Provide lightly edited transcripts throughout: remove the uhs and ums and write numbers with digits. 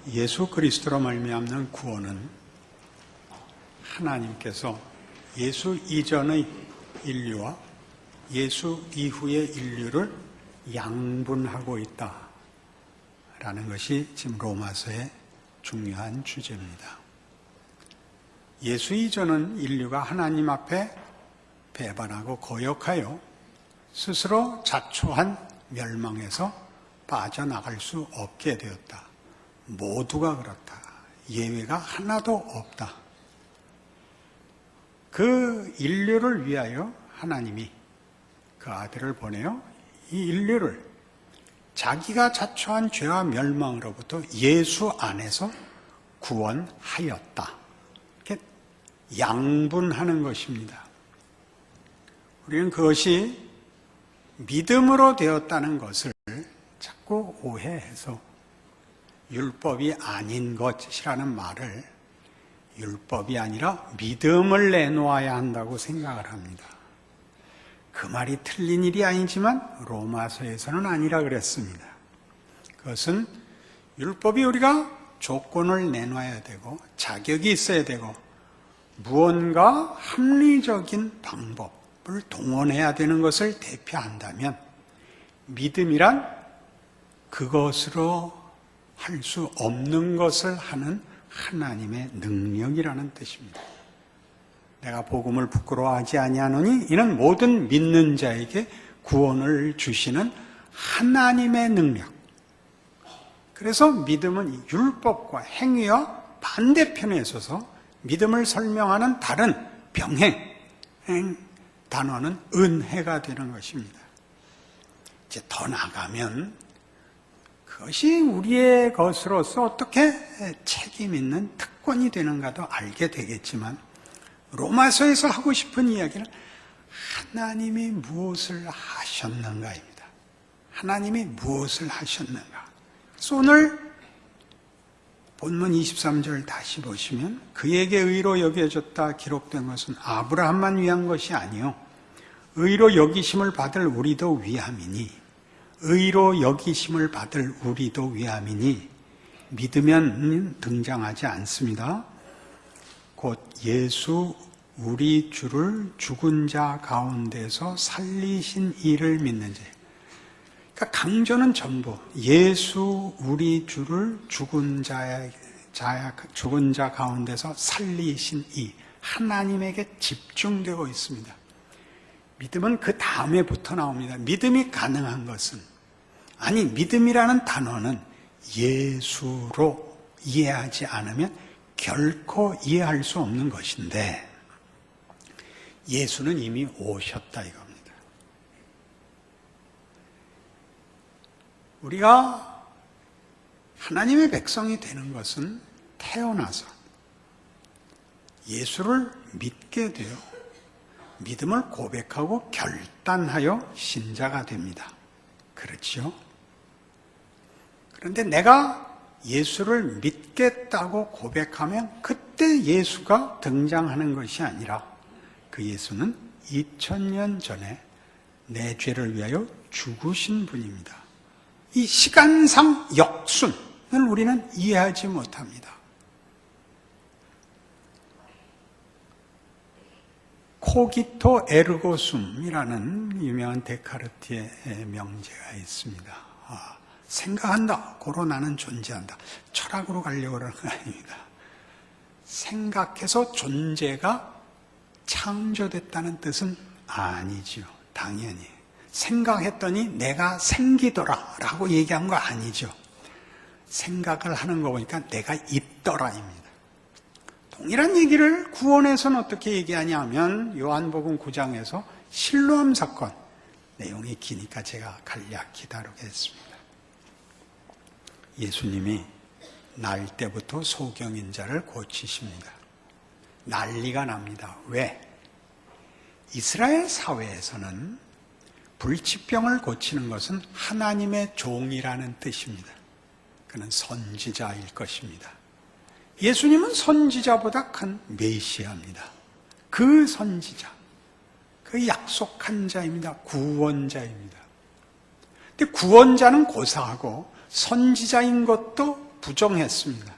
예수 그리스도로 말미암는 구원은 하나님께서 예수 이전의 인류와 예수 이후의 인류를 양분하고 있다라는 것이 지금 로마서의 중요한 주제입니다. 예수 이전은 인류가 하나님 앞에 배반하고 거역하여 스스로 자초한 멸망에서 빠져나갈 수 없게 되었다. 모두가 그렇다. 예외가 하나도 없다. 그 인류를 위하여 하나님이 그 아들을 보내어 이 인류를 자기가 자초한 죄와 멸망으로부터 예수 안에서 구원하였다. 이렇게 양분하는 것입니다. 우리는 그것이 믿음으로 되었다는 것을 자꾸 오해해서 율법이 아닌 것이라는 말을 율법이 아니라 믿음을 내놓아야 한다고 생각을 합니다. 그 말이 틀린 일이 아니지만 로마서에서는 아니라 그랬습니다. 그것은 율법이 우리가 조건을 내놔야 되고 자격이 있어야 되고 무언가 합리적인 방법을 동원해야 되는 것을 대표한다면 믿음이란 그것으로 할 수 없는 것을 하는 하나님의 능력이라는 뜻입니다. 내가 복음을 부끄러워하지 아니하노니 이는 모든 믿는 자에게 구원을 주시는 하나님의 능력. 그래서 믿음은 율법과 행위와 반대편에 있어서 믿음을 설명하는 다른 병행 단어는 은혜가 되는 것입니다. 이제 더 나가면 그것이 우리의 것으로서 어떻게 책임 있는 특권이 되는가도 알게 되겠지만 로마서에서 하고 싶은 이야기는 하나님이 무엇을 하셨는가입니다. 하나님이 무엇을 하셨는가. 그래서 오늘 본문 23절 다시 보시면 그에게 의로 여겨졌다 기록된 것은 아브라함만 위한 것이 아니요 의로 여기심을 받을 우리도 위함이니 의로 여기심을 받을 우리도 위함이니 믿으면 등장하지 않습니다. 곧 예수 우리 주를 죽은 자 가운데서 살리신 이를 믿는 자. 그러니까 강조는 전부 예수 우리 주를 죽은 자 가운데서 살리신 이 하나님에게 집중되고 있습니다. 믿음은 그 다음에부터 나옵니다. 믿음이 가능한 것은 아니 믿음이라는 단어는 예수로 이해하지 않으면 결코 이해할 수 없는 것인데 예수는 이미 오셨다 이겁니다. 우리가 하나님의 백성이 되는 것은 태어나서 예수를 믿게 되어 믿음을 고백하고 결단하여 신자가 됩니다. 그렇죠? 그런데 내가 예수를 믿겠다고 고백하면 그때 예수가 등장하는 것이 아니라 그 예수는 2000년 전에 내 죄를 위하여 죽으신 분입니다. 이 시간상 역순을 우리는 이해하지 못합니다. 코기토 에르고 숨이라는 유명한 데카르트의 명제가 있습니다. 생각한다. 고로 나는 존재한다. 철학으로 가려고 그러는 거 아닙니다. 생각해서 존재가 창조됐다는 뜻은 아니죠. 당연히. 생각했더니 내가 생기더라 라고 얘기한 거 아니죠. 생각을 하는 거 보니까 내가 있더라입니다. 동일한 얘기를 구원에서는 어떻게 얘기하냐 하면 요한복음 9장에서 실로암 사건, 내용이 기니까 제가 간략히 다루겠습니다. 예수님이 날 때부터 소경인자를 고치십니다. 난리가 납니다. 왜? 이스라엘 사회에서는 불치병을 고치는 것은 하나님의 종이라는 뜻입니다. 그는 선지자일 것입니다. 예수님은 선지자보다 큰 메시아입니다. 그 선지자, 그 약속한 자입니다. 구원자입니다. 근데 구원자는 고사하고 선지자인 것도 부정했습니다.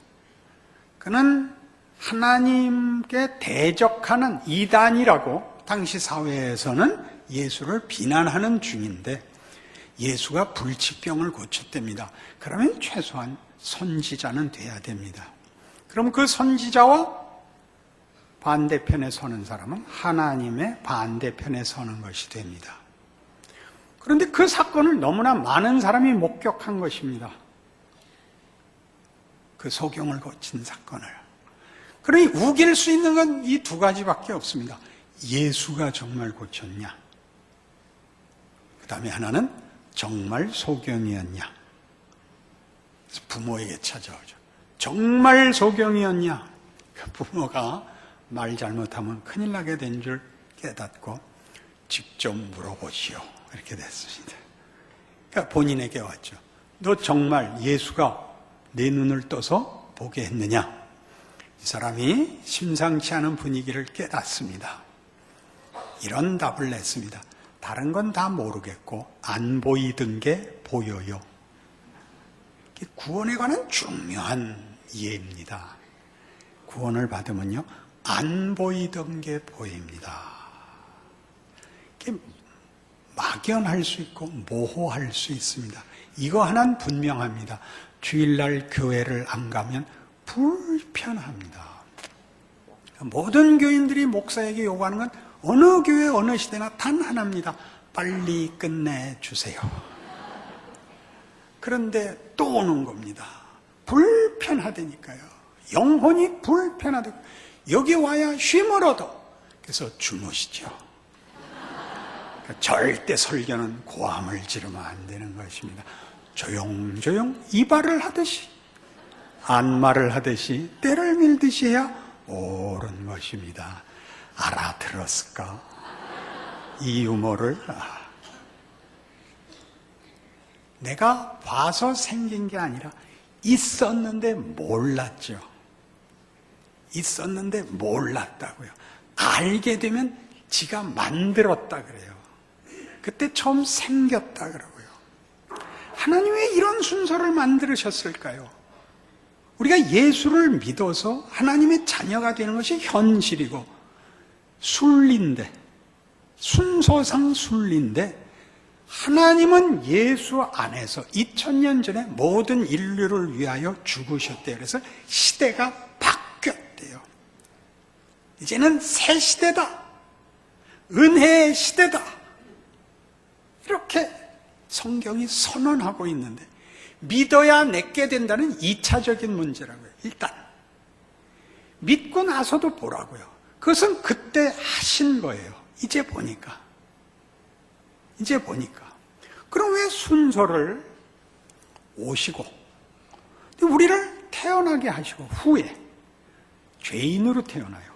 그는 하나님께 대적하는 이단이라고 당시 사회에서는 예수를 비난하는 중인데 예수가 불치병을 고쳤답니다. 그러면 최소한 선지자는 돼야 됩니다. 그럼 그 선지자와 반대편에 서는 사람은 하나님의 반대편에 서는 것이 됩니다. 그런데 그 사건을 너무나 많은 사람이 목격한 것입니다. 그 소경을 고친 사건을. 그러니 우길 수 있는 건 이 두 가지밖에 없습니다. 예수가 정말 고쳤냐? 그 다음에 하나는 정말 소경이었냐? 그래서 부모에게 찾아오죠. 정말 소경이었냐? 부모가 말 잘못하면 큰일 나게 된 줄 깨닫고 직접 물어보시오. 이렇게 됐습니다. 그러니까 본인에게 왔죠. 너 정말 예수가 내 눈을 떠서 보게 했느냐? 이 사람이 심상치 않은 분위기를 깨닫습니다. 이런 답을 냈습니다. 다른 건 다 모르겠고 안 보이던 게 보여요. 구원에 관한 중요한 이해입니다. 구원을 받으면요, 안 보이던 게 보입니다. 막연할 수 있고 모호할 수 있습니다. 이거 하나는 분명합니다. 주일날 교회를 안 가면 불편합니다. 모든 교인들이 목사에게 요구하는 건 어느 교회 어느 시대나 단 하나입니다. 빨리 끝내주세요. 그런데 또 오는 겁니다. 불편하다니까요. 영혼이 불편하다고. 여기 와야 쉼을 얻어. 그래서 주무시죠. 그러니까 절대 설교는 고함을 지르면 안 되는 것입니다. 조용조용 이발을 하듯이, 안마를 하듯이, 때를 밀듯이 해야 옳은 것입니다. 알아들었을까? 이 유머를. 내가 봐서 생긴 게 아니라 있었는데 몰랐죠. 있었는데 몰랐다고요. 알게 되면 지가 만들었다 그래요. 그때 처음 생겼다 그러고요. 하나님 왜 이런 순서를 만드셨을까요? 우리가 예수를 믿어서 하나님의 자녀가 되는 것이 현실이고 순리인데, 순서상 순리인데, 하나님은 예수 안에서 2000년 전에 모든 인류를 위하여 죽으셨대요. 그래서 시대가 바뀌었대요. 이제는 새 시대다. 은혜의 시대다. 이렇게 성경이 선언하고 있는데 믿어야 내게 된다는 2차적인 문제라고요. 일단 믿고 나서도 보라고요. 그것은 그때 하신 거예요. 이제 보니까. 그럼 왜 순서를 오시고 우리를 태어나게 하시고 후에 죄인으로 태어나요.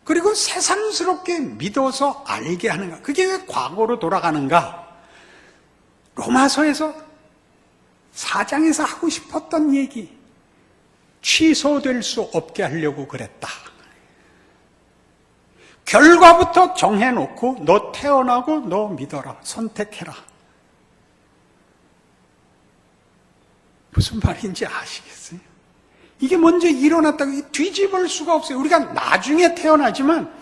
그리고 새삼스럽게 믿어서 알게 하는가? 그게 왜 과거로 돌아가는가? 로마서에서 4장에서 하고 싶었던 얘기 취소될 수 없게 하려고 그랬다. 결과부터 정해놓고 너 태어나고 너 믿어라. 선택해라. 무슨 말인지 아시겠어요? 이게 먼저 일어났다고 뒤집을 수가 없어요. 우리가 나중에 태어나지만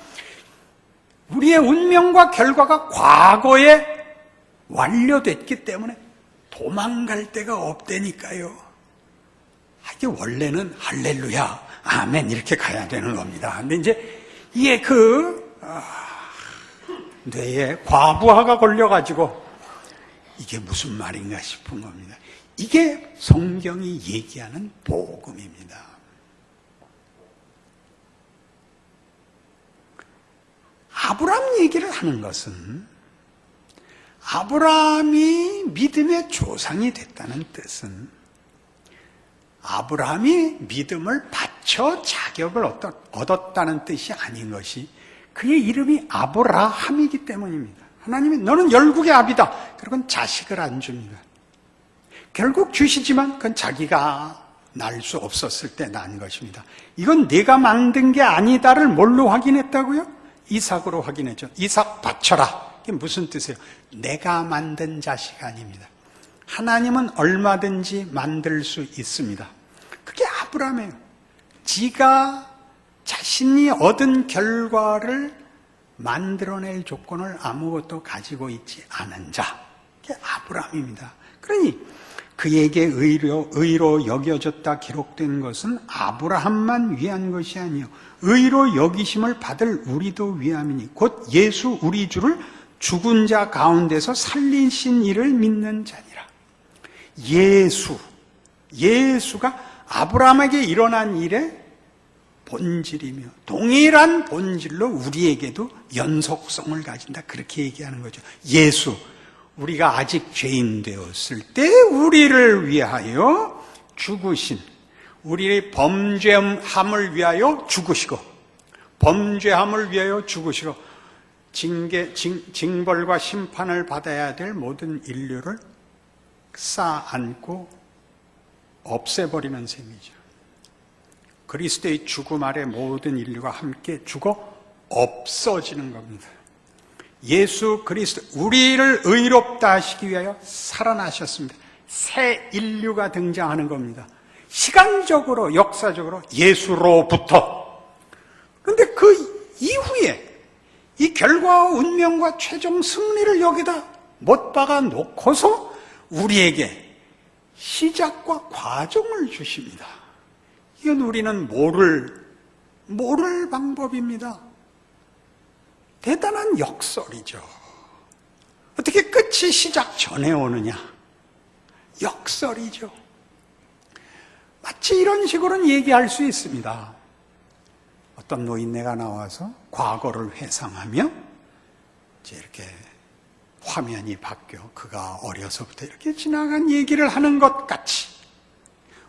우리의 운명과 결과가 과거에 완료됐기 때문에 도망갈 데가 없다니까요. 이게 원래는 할렐루야, 아멘 이렇게 가야 되는 겁니다. 근데 이제 이게 뇌에 과부하가 걸려가지고 이게 무슨 말인가 싶은 겁니다. 이게 성경이 얘기하는 복음입니다. 아브라함 얘기를 하는 것은 아브라함이 믿음의 조상이 됐다는 뜻은 아브라함이 믿음을 바쳐 자격을 얻었다는 뜻이 아닌 것이 그의 이름이 아브라함이기 때문입니다. 하나님이 너는 열국의 아비다. 그리고 자식을 안 줍니다. 결국 주시지만 그건 자기가 날 수 없었을 때 난 것입니다. 이건 내가 만든 게 아니다를 뭘로 확인했다고요? 이삭으로 확인했죠. 이삭 바쳐라. 이게 무슨 뜻이에요? 내가 만든 자식 아닙니다. 하나님은 얼마든지 만들 수 있습니다. 그게 아브라함이에요. 지가 자신이 얻은 결과를 만들어낼 조건을 아무것도 가지고 있지 않은 자, 그게 아브라함입니다. 그러니 그에게 의로 여겨졌다 기록된 것은 아브라함만 위한 것이 아니요 의로 여기심을 받을 우리도 위함이니 곧 예수 우리 주를 죽은 자 가운데서 살리신 이를 믿는 자니라. 예수가 아브라함에게 일어난 일의 본질이며 동일한 본질로 우리에게도 연속성을 가진다. 그렇게 얘기하는 거죠. 예수, 우리가 아직 죄인 되었을 때 우리를 위하여 죽으신, 우리의 범죄함을 위하여 죽으시고, 범죄함을 위하여 죽으시고, 징벌과 심판을 받아야 될 모든 인류를 쌓아안고 없애버리는 셈이죠. 그리스도의 죽음 아래 모든 인류가 함께 죽어 없어지는 겁니다. 예수 그리스도, 우리를 의롭다 하시기 위하여 살아나셨습니다. 새 인류가 등장하는 겁니다. 시간적으로, 역사적으로 예수로부터. 그런데 그 이후에 이 결과와 운명과 최종 승리를 여기다 못 박아 놓고서 우리에게 시작과 과정을 주십니다. 이건 우리는 모를 방법입니다. 대단한 역설이죠. 어떻게 끝이 시작 전에 오느냐? 역설이죠. 마치 이런 식으로는 얘기할 수 있습니다. 어떤 노인네가 나와서 과거를 회상하며 이제 이렇게 화면이 바뀌어 그가 어려서부터 이렇게 지나간 얘기를 하는 것 같이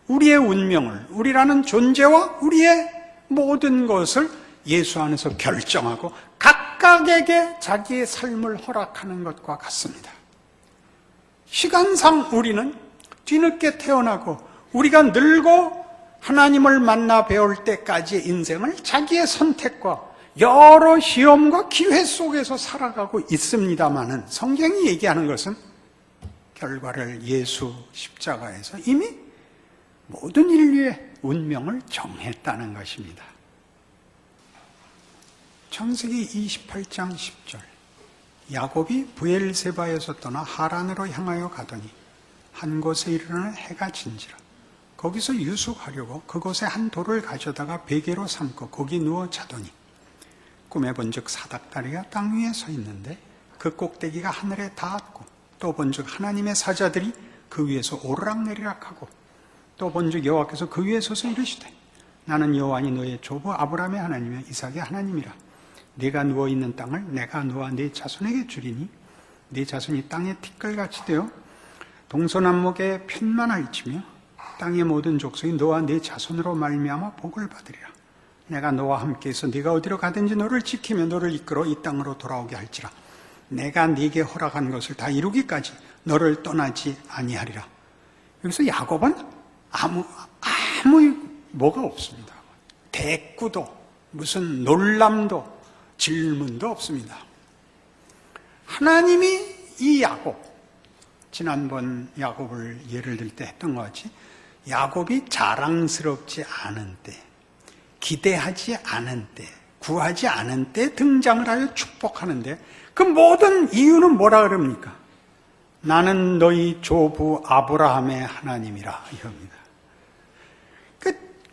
우리의 운명을, 우리라는 존재와 우리의 모든 것을 예수 안에서 결정하고 각각에게 자기의 삶을 허락하는 것과 같습니다. 시간상 우리는 뒤늦게 태어나고 우리가 늙고 하나님을 만나 배울 때까지의 인생을 자기의 선택과 여러 시험과 기회 속에서 살아가고 있습니다마는 성경이 얘기하는 것은 결과를 예수 십자가에서 이미 모든 인류의 운명을 정했다는 것입니다. 창세기 28장 10절 야곱이 브엘세바에서 떠나 하란으로 향하여 가더니 한 곳에 이르러 해가 진지라. 거기서 유숙하려고 그곳에 한 돌을 가져다가 베개로 삼고 거기 누워 자더니 꿈에 본즉 사닥다리가 땅 위에 서 있는데 그 꼭대기가 하늘에 닿았고 또 본즉 하나님의 사자들이 그 위에서 오르락내리락하고 또 본즉 여호와께서 그 위에 서서 이르시되 나는 여호와니 너의 조부 아브라함의 하나님이며 이삭의 하나님이라. 네가 누워있는 땅을 내가 너와 네 자손에게 주리니 네 자손이 땅의 티끌같이 되어 동서남북에 편만할지며 땅의 모든 족속이 너와 네 자손으로 말미암아 복을 받으리라. 내가 너와 함께해서 네가 어디로 가든지 너를 지키며 너를 이끌어 이 땅으로 돌아오게 할지라. 내가 네게 허락한 것을 다 이루기까지 너를 떠나지 아니하리라. 여기서 야곱은 아무 뭐가 없습니다. 대꾸도 무슨 놀람도 질문도 없습니다. 하나님이 이 야곱, 지난번 야곱을 예를 들 때 했던 것 같이 야곱이 자랑스럽지 않은 때, 기대하지 않은 때, 구하지 않은 때 등장을 하여 축복하는데 그 모든 이유는 뭐라 그럽니까? 나는 너희 조부 아브라함의 하나님이라 이겁니다.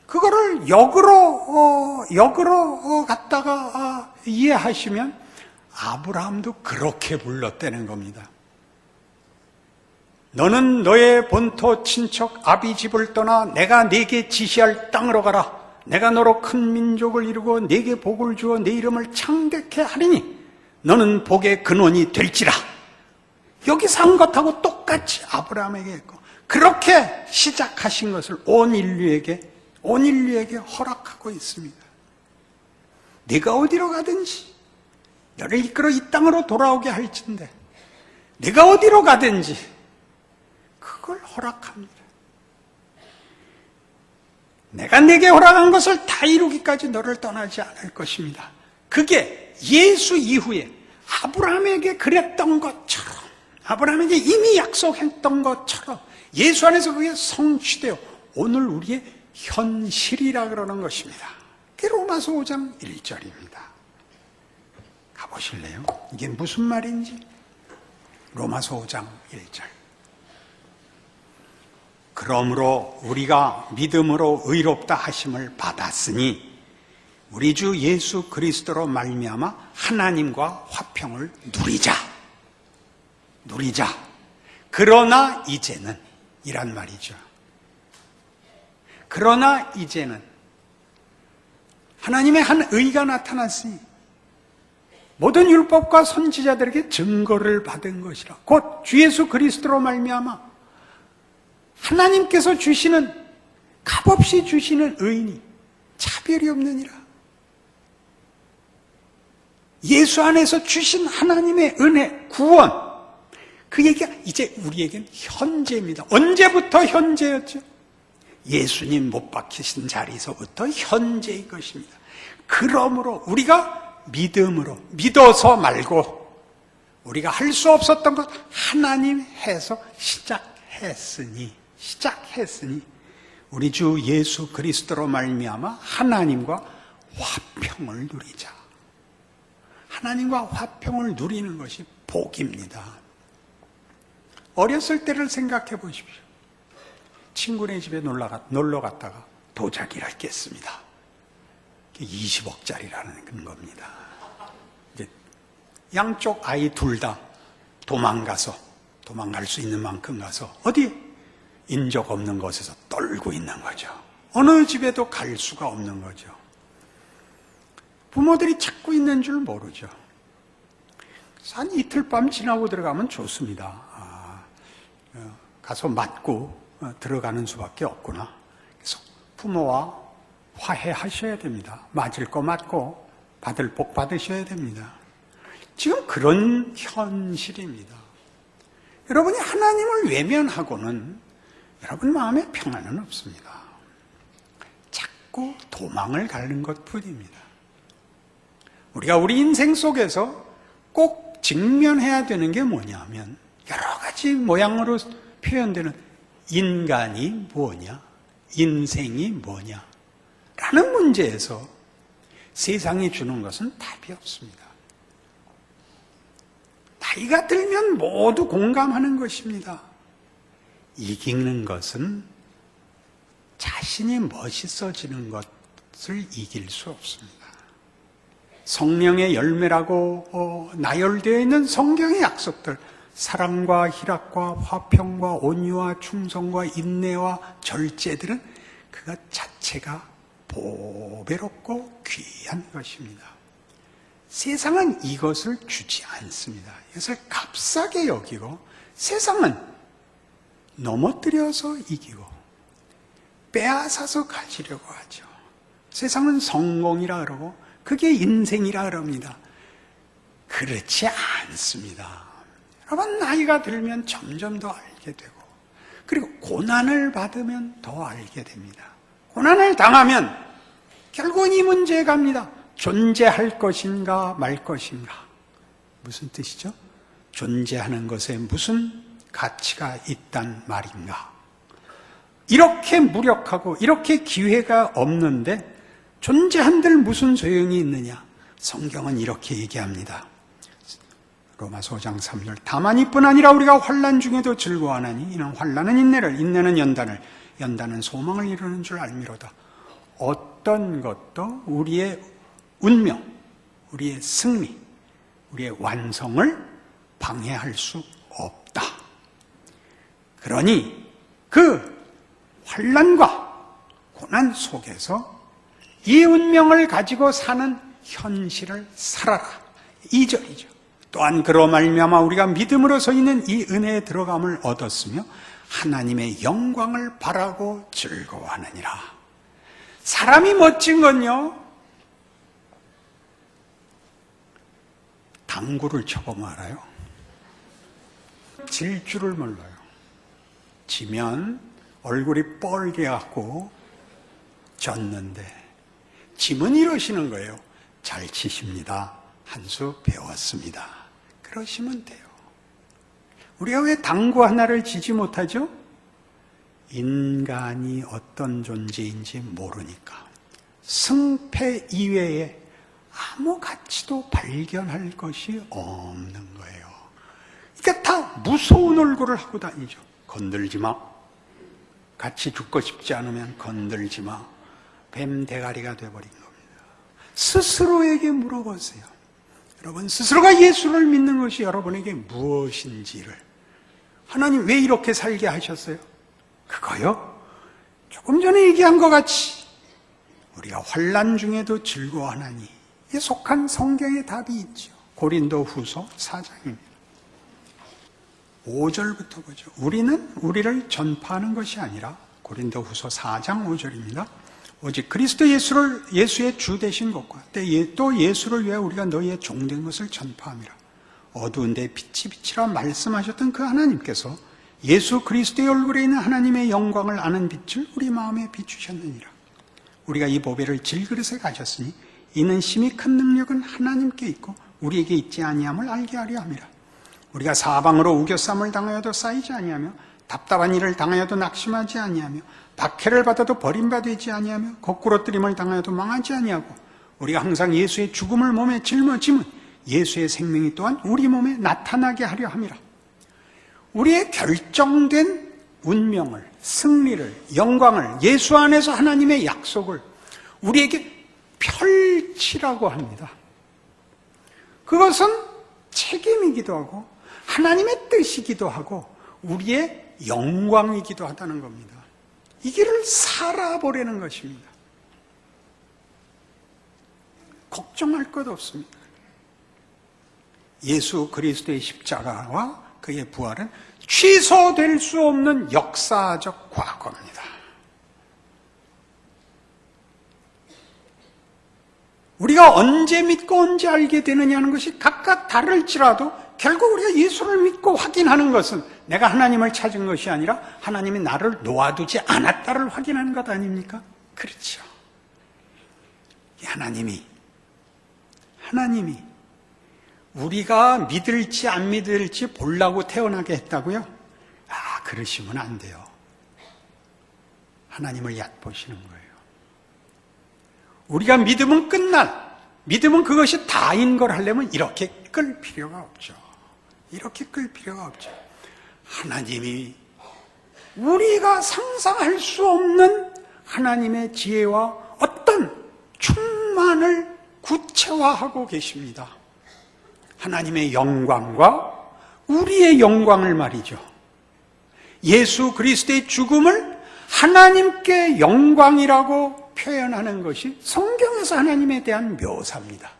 그거를 역으로 갖다가 이해하시면 아브라함도 그렇게 불렀다는 겁니다. 너는 너의 본토 친척 아비 집을 떠나 내가 네게 지시할 땅으로 가라. 내가 너로 큰 민족을 이루고 네게 복을 주어 네 이름을 창대케 하리니 너는 복의 근원이 될지라. 여기서 한 것하고 똑같이 아브라함에게 했고 그렇게 시작하신 것을 온 인류에게 허락하고 있습니다. 네가 어디로 가든지 너를 이끌어 이 땅으로 돌아오게 할진대 네가 어디로 가든지 그걸 허락합니다. 내가 네게 허락한 것을 다 이루기까지 너를 떠나지 않을 것입니다. 그게 예수 이후에 아브라함에게 그랬던 것처럼 아브라함에게 이미 약속했던 것처럼 예수 안에서 그게 성취되어 오늘 우리의 현실이라 그러는 것입니다. 그게 로마서 5장 1절입니다. 가보실래요? 이게 무슨 말인지? 로마서 5장 1절. 그러므로 우리가 믿음으로 의롭다 하심을 받았으니 우리 주 예수 그리스도로 말미암아 하나님과 화평을 누리자. 그러나 이제는 이란 말이죠. 그러나 이제는 하나님의 한 의가 나타났으니 모든 율법과 선지자들에게 증거를 받은 것이라. 곧 주 예수 그리스도로 말미암아 하나님께서 주시는, 값없이 주시는 의인이 차별이 없느니라. 예수 안에서 주신 하나님의 은혜, 구원, 그 얘기가 이제 우리에겐 현재입니다. 언제부터 현재였죠? 예수님 못 박히신 자리에서부터 현재인 것입니다. 그러므로 우리가 믿음으로, 믿어서 말고 우리가 할 수 없었던 것 하나님 해서 시작했으니 우리 주 예수 그리스도로 말미암아 하나님과 화평을 누리자. 하나님과 화평을 누리는 것이 복입니다. 어렸을 때를 생각해 보십시오. 친구네 집에 놀러 갔다가 도자기를 깼습니다. 20억짜리라는 겁니다. 이제 양쪽 아이 둘 다 도망갈 수 있는 만큼 가서 어디 인적 없는 곳에서 떨고 있는 거죠. 어느 집에도 갈 수가 없는 거죠. 부모들이 찾고 있는 줄 모르죠. 한 이틀 밤 지나고 들어가면 좋습니다. 가서 맞고 들어가는 수밖에 없구나. 그래서 부모와 화해하셔야 됩니다. 맞을 거 맞고 받을 복 받으셔야 됩니다. 지금 그런 현실입니다. 여러분이 하나님을 외면하고는 여러분 마음에 평안은 없습니다. 자꾸 도망을 가는 것뿐입니다. 우리가 우리 인생 속에서 꼭 직면해야 되는 게 뭐냐면 여러 가지 모양으로 표현되는 인간이 뭐냐, 인생이 뭐냐 라는 문제에서 세상이 주는 것은 답이 없습니다. 나이가 들면 모두 공감하는 것입니다. 이기는 것은 자신이 멋있어지는 것을 이길 수 없습니다. 성령의 열매라고 나열되어 있는 성경의 약속들, 사랑과 희락과 화평과 온유와 충성과 인내와 절제들은 그것 자체가 보배롭고 귀한 것입니다. 세상은 이것을 주지 않습니다. 이것을 값싸게 여기고 세상은 넘어뜨려서 이기고 빼앗아서 가지려고 하죠. 세상은 성공이라 그러고 그게 인생이라 그럽니다. 그렇지 않습니다. 여러분 나이가 들면 점점 더 알게 되고 그리고 고난을 받으면 더 알게 됩니다. 고난을 당하면 결국은 이 문제에 갑니다. 존재할 것인가 말 것인가. 무슨 뜻이죠? 존재하는 것에 무슨 가치가 있단 말인가. 이렇게 무력하고 이렇게 기회가 없는데 존재한들 무슨 소용이 있느냐. 성경은 이렇게 얘기합니다. 로마서 5장 3절 다만 이뿐 아니라 우리가 환난 중에도 즐거워하나니 이는 환난은 인내를 인내는 연단을 연단은 소망을 이루는 줄 알미로다. 어떤 것도 우리의 운명, 우리의 승리, 우리의 완성을 방해할 수 없다. 그러니 그 환난과 고난 속에서 이 운명을 가지고 사는 현실을 살아라. 2절이죠. 또한 그로 말미암아 우리가 믿음으로 서 있는 이 은혜에 들어감을 얻었으며 하나님의 영광을 바라고 즐거워하느니라. 사람이 멋진 건요, 당구를 쳐보면 알아요. 질 줄을 몰라요. 지면 얼굴이 뻘개갖고 졌는데 지면 이러시는 거예요. 잘 치십니다. 한 수 배웠습니다. 그러시면 돼요. 우리가 왜 당구 하나를 지지 못하죠? 인간이 어떤 존재인지 모르니까. 승패 이외에 아무 가치도 발견할 것이 없는 거예요. 그러니까 다 무서운 얼굴을 하고 다니죠. 건들지 마. 같이 죽고 싶지 않으면 건들지 마. 뱀 대가리가 돼버린 겁니다. 스스로에게 물어보세요. 여러분 스스로가 예수를 믿는 것이 여러분에게 무엇인지를. 하나님 왜 이렇게 살게 하셨어요? 그거요? 조금 전에 얘기한 것 같이 우리가 환난 중에도 즐거워하나니 이에 속한 성경의 답이 있죠. 고린도 후서 4장입니다. 5절부터 보죠. 우리는 우리를 전파하는 것이 아니라, 고린도 후서 4장 5절입니다. 오직 그리스도 예수의 주 되신 것과 또 예수를 위해 우리가 너희의 종된 것을 전파함이라. 어두운 데 빛이 빛이라 말씀하셨던 그 하나님께서 예수 그리스도의 얼굴에 있는 하나님의 영광을 아는 빛을 우리 마음에 비추셨느니라. 우리가 이 보배를 질그릇에 가졌으니 이는 심히 큰 능력은 하나님께 있고 우리에게 있지 아니함을 알게 하려 함이라. 우리가 사방으로 우겨쌈을 당하여도 쌓이지 아니하며 답답한 일을 당하여도 낙심하지 아니하며 박해를 받아도 버림받지 아니하며 거꾸로뜨림을 당하여도 망하지 아니하고 우리가 항상 예수의 죽음을 몸에 짊어짐은 예수의 생명이 또한 우리 몸에 나타나게 하려 함이라. 우리의 결정된 운명을, 승리를, 영광을, 예수 안에서 하나님의 약속을 우리에게 펼치라고 합니다. 그것은 책임이기도 하고 하나님의 뜻이기도 하고 우리의 영광이기도 하다는 겁니다. 이 길을 살아보려는 것입니다. 걱정할 것 없습니다. 예수 그리스도의 십자가와 그의 부활은 취소될 수 없는 역사적 과거입니다. 우리가 언제 믿고 언제 알게 되느냐는 것이 각각 다를지라도 결국 우리가 예수를 믿고 확인하는 것은 내가 하나님을 찾은 것이 아니라 하나님이 나를 놓아두지 않았다를 확인하는 것 아닙니까? 그렇죠. 하나님이 우리가 믿을지 안 믿을지 보려고 태어나게 했다고요? 그러시면 안 돼요. 하나님을 얕보시는 거예요. 우리가 믿으면 믿으면 그것이 다인 걸 하려면 이렇게 끌 필요가 없죠. 이렇게 끌 필요가 없죠. 하나님이 우리가 상상할 수 없는 하나님의 지혜와 어떤 충만을 구체화하고 계십니다. 하나님의 영광과 우리의 영광을 말이죠. 예수 그리스도의 죽음을 하나님께 영광이라고 표현하는 것이 성경에서 하나님에 대한 묘사입니다.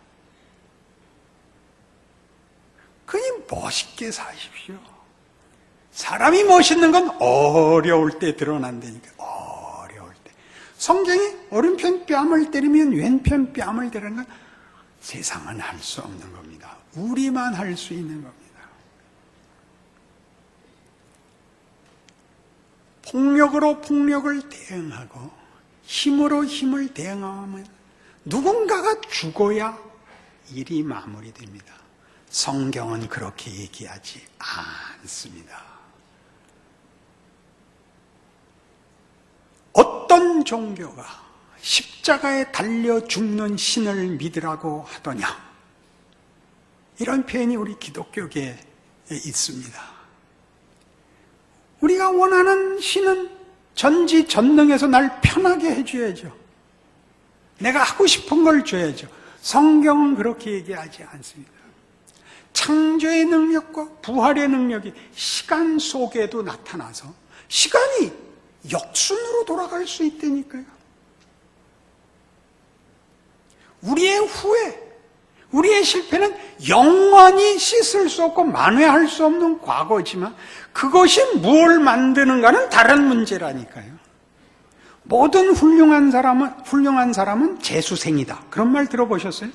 그니 멋있게 사십시오. 사람이 멋있는 건 어려울 때 드러난다니까. 어려울 때. 성경이 오른편 뺨을 때리면 왼편 뺨을 때리는 건 세상은 할 수 없는 겁니다. 우리만 할 수 있는 겁니다. 폭력으로 폭력을 대응하고 힘으로 힘을 대응하면 누군가가 죽어야 일이 마무리됩니다. 성경은 그렇게 얘기하지 않습니다. 어떤 종교가 십자가에 달려 죽는 신을 믿으라고 하더냐? 이런 표현이 우리 기독교계에 있습니다. 우리가 원하는 신은 전지전능해서 날 편하게 해줘야죠. 내가 하고 싶은 걸 줘야죠. 성경은 그렇게 얘기하지 않습니다. 창조의 능력과 부활의 능력이 시간 속에도 나타나서 시간이 역순으로 돌아갈 수 있다니까요. 우리의 후회, 우리의 실패는 영원히 씻을 수 없고 만회할 수 없는 과거지만 그것이 뭘 만드는가는 다른 문제라니까요. 모든 훌륭한 사람은 재수생이다. 그런 말 들어보셨어요?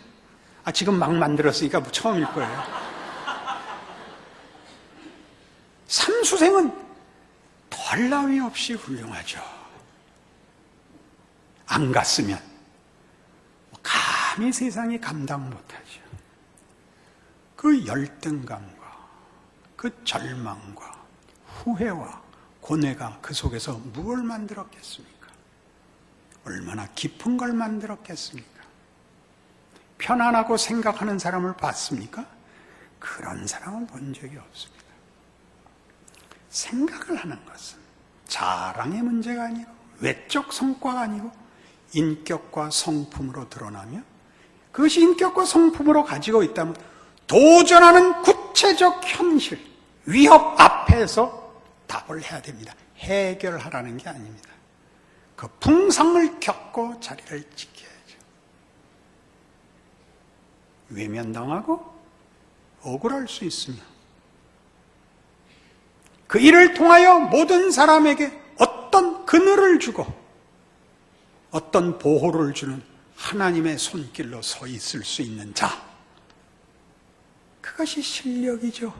지금 막 만들었으니까 처음일 거예요. 삼수생은 덜 나위 없이 훌륭하죠. 안 갔으면 감히 세상이 감당 못하죠. 그 열등감과 그 절망과 후회와 고뇌가 그 속에서 무엇을 만들었겠습니까? 얼마나 깊은 걸 만들었겠습니까? 편안하고 생각하는 사람을 봤습니까? 그런 사람은 본 적이 없습니다. 생각을 하는 것은 자랑의 문제가 아니고 외적 성과가 아니고 인격과 성품으로 드러나며, 그것이 인격과 성품으로 가지고 있다면 도전하는 구체적 현실, 위협 앞에서 답을 해야 됩니다. 해결하라는 게 아닙니다. 그 풍상을 겪고 자리를 지켜야죠. 외면당하고 억울할 수 있으며, 그 일을 통하여 모든 사람에게 어떤 그늘을 주고 어떤 보호를 주는 하나님의 손길로 서 있을 수 있는 자, 그것이 실력이죠.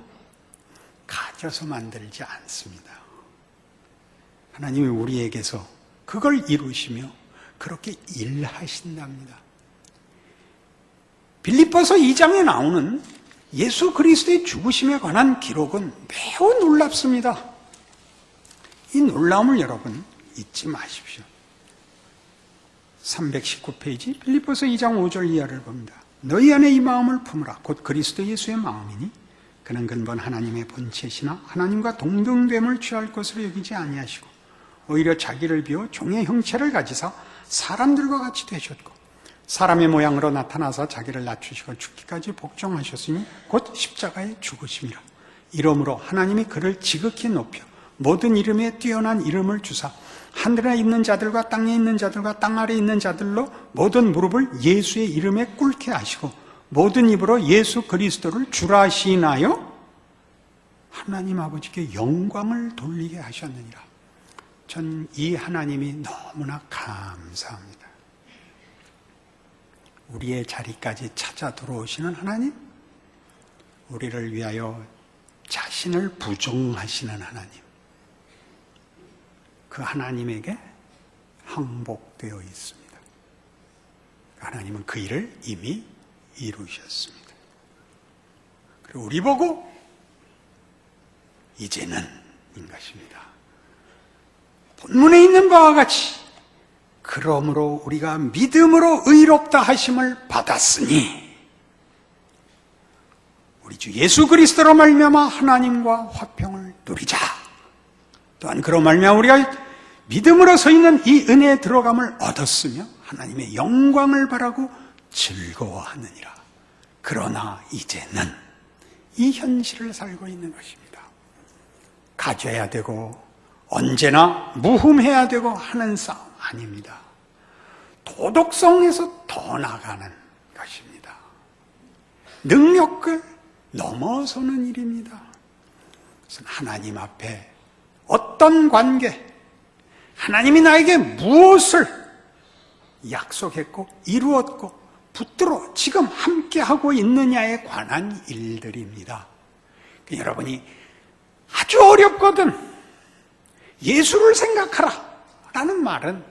가져서 만들지 않습니다. 하나님이 우리에게서 그걸 이루시며 그렇게 일하신답니다. 빌립보서 2장에 나오는 예수 그리스도의 죽으심에 관한 기록은 매우 놀랍습니다. 이 놀라움을 여러분 잊지 마십시오. 319페이지 빌립보서 2장 5절 이하를 봅니다. 너희 안에 이 마음을 품으라. 곧 그리스도 예수의 마음이니 그는 근본 하나님의 본체시나 하나님과 동등됨을 취할 것으로 여기지 아니하시고 오히려 자기를 비워 종의 형체를 가지사 사람들과 같이 되셨고 사람의 모양으로 나타나서 자기를 낮추시고 죽기까지 복종하셨으니 곧 십자가에 죽으심이라. 이러므로 하나님이 그를 지극히 높여 모든 이름에 뛰어난 이름을 주사 하늘에 있는 자들과 땅에 있는 자들과 땅 아래에 있는 자들로 모든 무릎을 예수의 이름에 꿇게 하시고 모든 입으로 예수 그리스도를 주라 시인하여 하나님 아버지께 영광을 돌리게 하셨느니라. 전 이 하나님이 너무나 감사합니다. 우리의 자리까지 찾아 들어오시는 하나님, 우리를 위하여 자신을 부정하시는 하나님, 그 하나님에게 항복되어 있습니다. 하나님은 그 일을 이미 이루셨습니다. 그리고 우리 보고 이제는 인 것입니다. 본문에 있는 바와 같이 그러므로 우리가 믿음으로 의롭다 하심을 받았으니 우리 주 예수 그리스도로 말미암아 하나님과 화평을 누리자. 또한 그로 말미암아 우리가 믿음으로 서 있는 이 은혜에 들어감을 얻었으며 하나님의 영광을 바라고 즐거워하느니라. 그러나 이제는 이 현실을 살고 있는 것입니다. 가져야 되고 언제나 무흠해야 되고 하는 싸움 아닙니다. 도덕성에서 더 나가는 것입니다. 능력을 넘어서는 일입니다. 그래서 하나님 앞에 어떤 관계, 하나님이 나에게 무엇을 약속했고 이루었고 붙들어 지금 함께하고 있느냐에 관한 일들입니다. 여러분이 아주 어렵거든 예수를 생각하라 라는 말은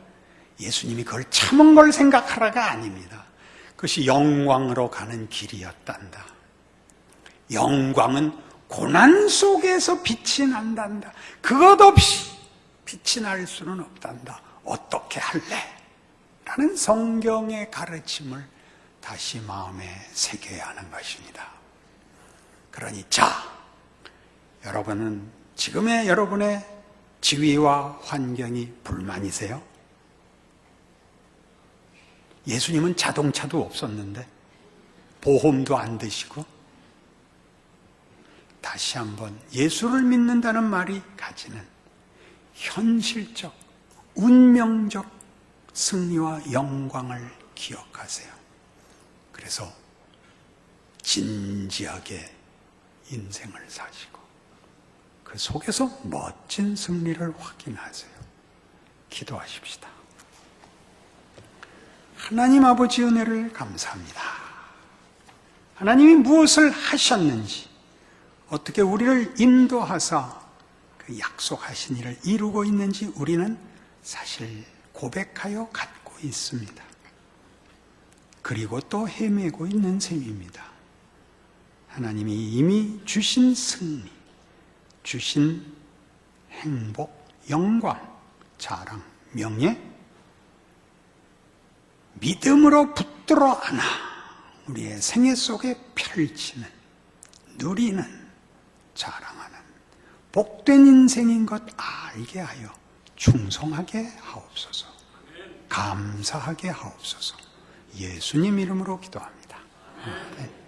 예수님이 그걸 참은 걸 생각하라가 아닙니다. 그것이 영광으로 가는 길이었단다. 영광은 고난 속에서 빛이 난단다. 그것 없이 빛이 날 수는 없단다. 어떻게 할래? 라는 성경의 가르침을 다시 마음에 새겨야 하는 것입니다. 그러니 여러분은 지금의 여러분의 지위와 환경이 불만이세요? 예수님은 자동차도 없었는데 보험도 안 드시고 다시 한번 예수를 믿는다는 말이 가지는 현실적, 운명적 승리와 영광을 기억하세요. 그래서 진지하게 인생을 사시고 그 속에서 멋진 승리를 확인하세요. 기도하십시다. 하나님 아버지 은혜를 감사합니다. 하나님이 무엇을 하셨는지, 어떻게 우리를 인도하사 그 약속하신 일을 이루고 있는지 우리는 사실 고백하여 갖고 있습니다. 그리고 또 헤매고 있는 셈입니다. 하나님이 이미 주신 승리, 주신 행복, 영광, 자랑, 명예, 믿음으로 붙들어 안아 우리의 생애 속에 펼치는, 누리는, 자랑하는 복된 인생인 것 알게 하여 충성하게 하옵소서. 감사하게 하옵소서. 예수님 이름으로 기도합니다. 아멘.